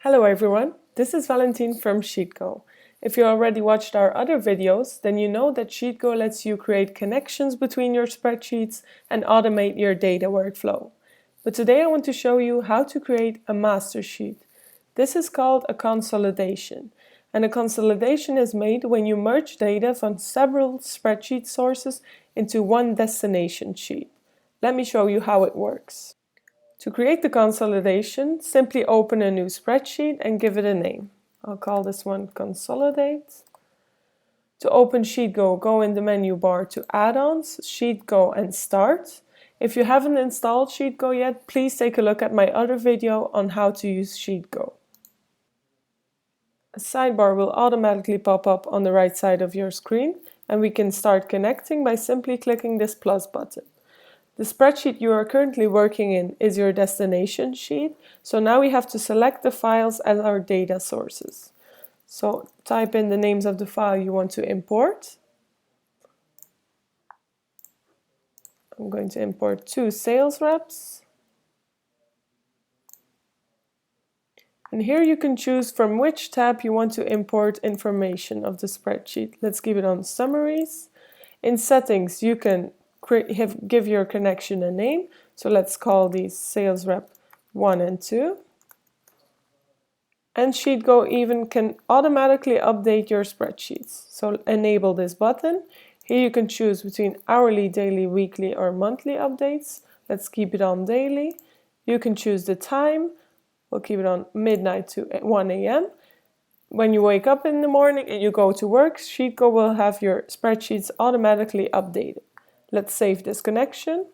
Hello everyone, this is Valentine from Sheetgo. If you already watched our other videos, then you know that Sheetgo lets you create connections between your spreadsheets and automate your data workflow. But today I want to show you how to create a master sheet. This is called a consolidation, and a consolidation is made when you merge data from several spreadsheet sources into one destination sheet. Let me show you how it works. To create the consolidation, simply open a new spreadsheet and give it a name. I'll call this one Consolidate. To open Sheetgo, go in the menu bar to Add-ons, Sheetgo and Start. If you haven't installed Sheetgo yet, please take a look at my other video on how to use Sheetgo. A sidebar will automatically pop up on the right side of your screen, and we can start connecting by simply clicking this plus button. The spreadsheet you are currently working in is your destination sheet, so now we have to select the files as our data sources. So type in the names of the file you want to import. I'm going to import 2 sales reps. And here you can choose from which tab you want to import information of the spreadsheet. Let's keep it on Summaries. In Settings, you can give your connection a name. So let's call these sales rep 1 and 2. And Sheetgo even can automatically update your spreadsheets. So enable this button. Here you can choose between hourly, daily, weekly or monthly updates. Let's keep it on daily. You can choose the time. We'll keep it on midnight to 1 a.m. When you wake up in the morning and you go to work, Sheetgo will have your spreadsheets automatically updated. Let's save this connection.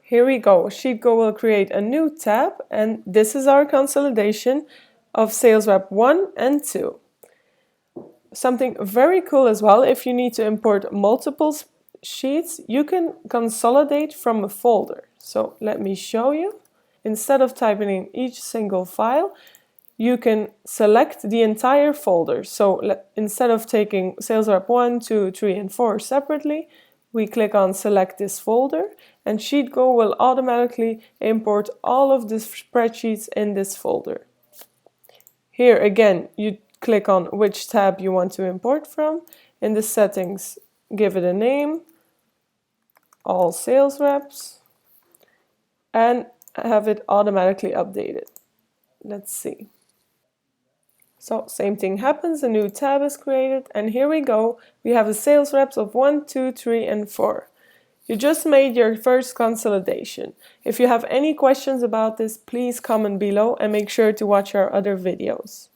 Here we go. Sheetgo will create a new tab, and this is our consolidation of sales rep 1 and 2. Something very cool as well, if you need to import multiple sheets, you can consolidate from a folder. So let me show you. Instead of typing in each single file, you can select the entire folder. So instead of taking sales rep 1, 2, 3, and 4 separately, we click on select this folder, and Sheetgo will automatically import all of the spreadsheets in this folder. Here again, you click on which tab you want to import from. In the settings, give it a name, all sales reps, and have it automatically updated. Let's see. So same thing happens, a new tab is created, and here we go. We have the sales reps of 1, 2, 3, and 4. You just made your first consolidation. If you have any questions about this, please comment below and make sure to watch our other videos.